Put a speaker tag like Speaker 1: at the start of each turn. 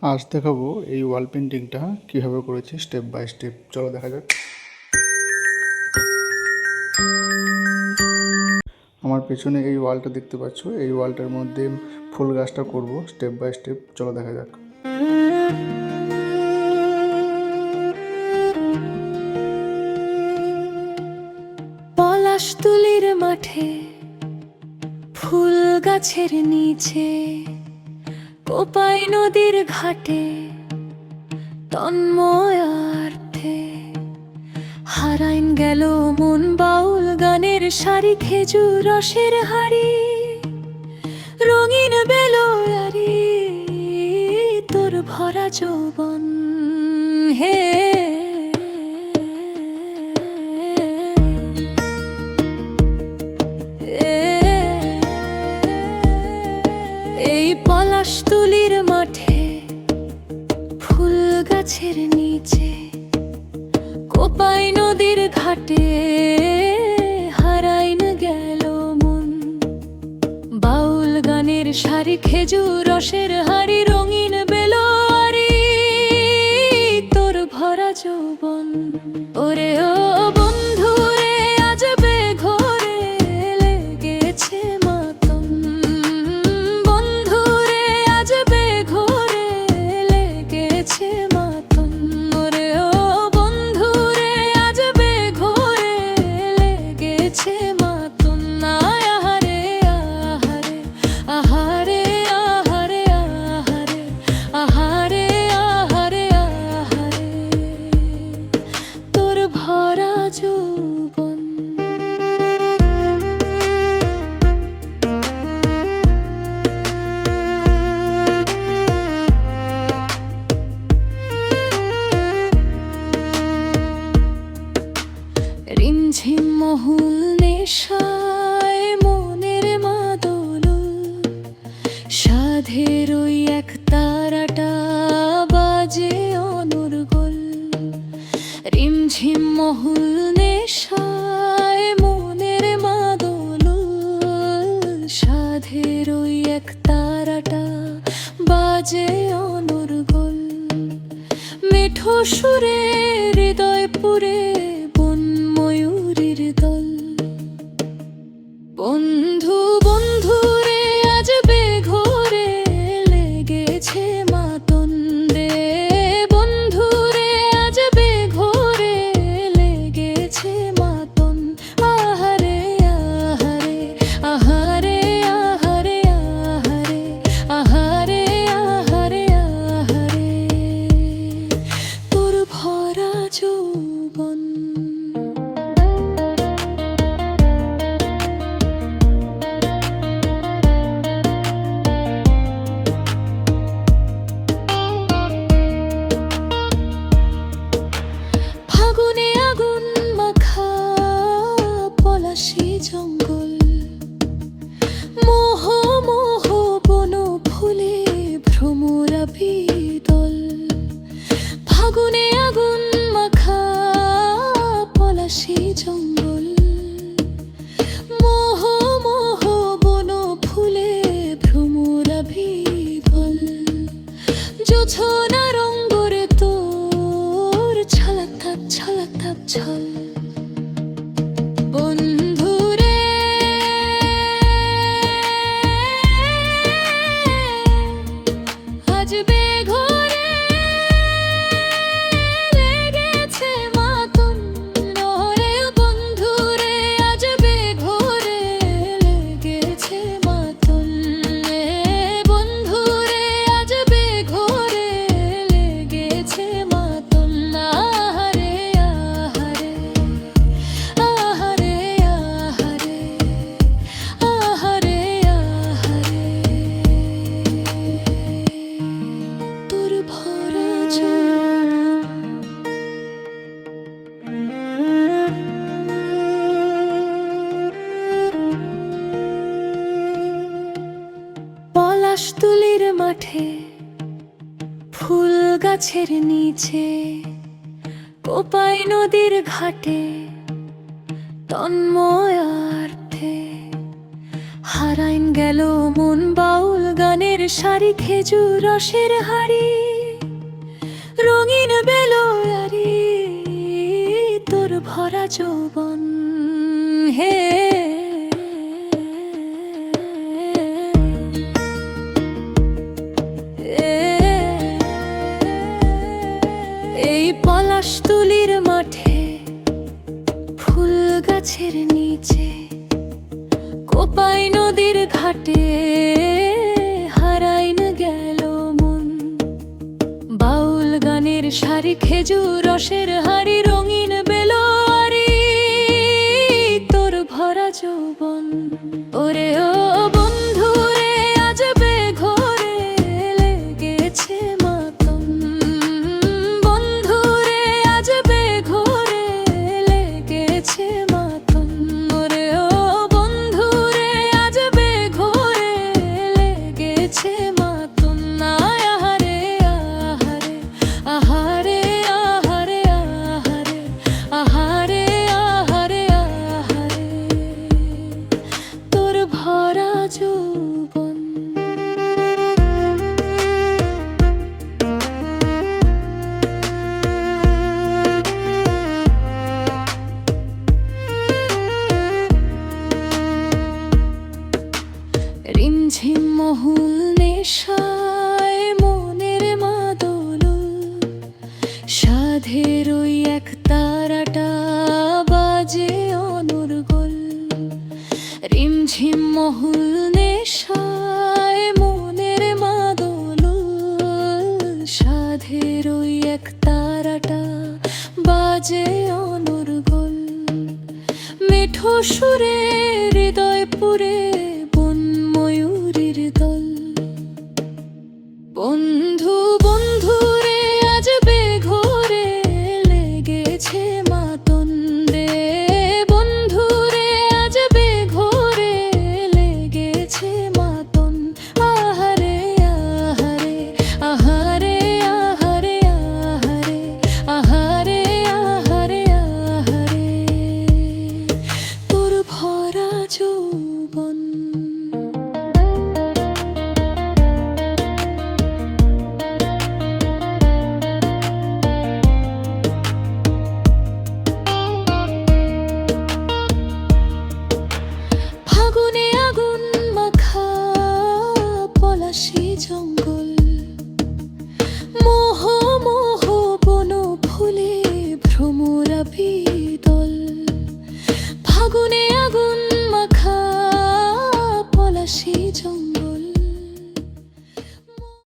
Speaker 1: আজ দেখাবো এই ওয়াল পেন্টিংটা কীভাবে করেছি স্টেপ বাই স্টেপ। চলো দেখা যাক। আমার পেছনে এই ওয়ালটা দেখতে পাচ্ছ, এই ওয়ালটার মধ্যে ফুল গাছটা করব স্টেপ বাই স্টেপ। চলো দেখা যাক।
Speaker 2: পলাশতুলির মাঠে ফুল গাছের নিচে, কোপাই নদীর ঘাটে তন্ময়ার্থে হারাইন গেল মন বাউল গানের সারি, খেজুর রসের হাড়ি, রঙিন বেলোয়ারি তোর ভরা যৌবন। হে এই পলাশতুলির মাঠে ফুল গাছের নিচে, কোপাই নদীর ঘাটে হারাইন গেল মন বাউল গানের সারি, খেজুর রসের হাড়ি, রঙিন বেলোয়ারি তোর ভরা যৌবন। ওরে ও বন্ধু রে, আজ বেঘরে লেগেছে মাতম। বন্ধু রে, আজ বেঘরে লেগেছে মাতম। ওরে ও বন্ধু রে, আজ বেঘরে লেগেছে মাতম। আহারে আহারে আহারে আহারে আহারে আহারে আহারে আহারে তোর ভরা যৌবন। রিমঝিম মহুল নেশায় মনের মাদল, সাধের ওই এক তারাটা বাজে অনর্গল। রিমঝিম মহুল নেশায় মনের মাদল, সাধের ওই এক তারাটা বাজে অনর্গল। মিঠো সুরে হৃদয় পুরে বন ময়ূরীর দল। বন্ধু বন্ধু রে, আজ বেঘরে লেগেছে মাতন রে। বন্ধু রে, আজ বেঘরে লেগেছে মাতন। আহারে আহারে আহারে আহারে আহারে আহারে আহারে আহারে তোর ভরা যৌবন। ফাগুনে আগুন মাখা পলাশী জঙ্গল, মোহ মোহ বন ফুলে ভ্রমরা বিদল। ফাগুনে আগুন মাখা পলাশী জঙ্গল, মোহ মোহ বন ফুলে ভ্রমরা বিদল। জোছনা রঙ্গরে তোর ছলক থাপ ছলক থাপ ছল। বন্ধু রে, আজ বেঘরে লেগেছে মাতন। ওরে বন্ধু রে, আজ বেঘরে লেগেছে মাতন। বন্ধু রে, আজ বেঘরে লেগেছে মাতন। আহারে আহারে আহারে আহারে আহারে আহারে তোর ভরা যৌবন। পলাশতুলির মাঠে ফুল গাছের নিচে, কোপাই নদীর ঘাটে তন্ময়ার্থে হারাইন গেল মন বাউল গানের সারি, খেজুর রসের হাড়ি। রঙিন বেলোয়ারি তোর ভরা যৌবন হে এই পলাশতুলির মাঠে ফুল গাছের নিচে কোপাই নদীর ঘাটে হারাইন গেল মন বাউল গানের সারি খেজুর রসের হাড়ি রঙিন বেলোয়ারি তোর ভরা যৌবন ওরে ও বন্ধু রে আজ বেঘরে লেগেছে মাতম বন্ধু রে আজ বেঘরে লেগেছে মাতম ওরে ও বন্ধু রে আজ বেঘরে লেগেছে মাতম আহারে আহারে আহারে আহারে আহারে আহারে আহারে তোর ভরা যৌবন রিমঝিম মহুল নেশায় মনের মাদল সাধের ওই এক তারাটা বাজে অনর্গল রিমঝিম মহুল নেশায় মনের মাদল সাধের ওই এক তারাটা বাজে অনর্গল মিঠো সুরে হৃদয় পুরে বন ময়ূরীর দল বন্ধু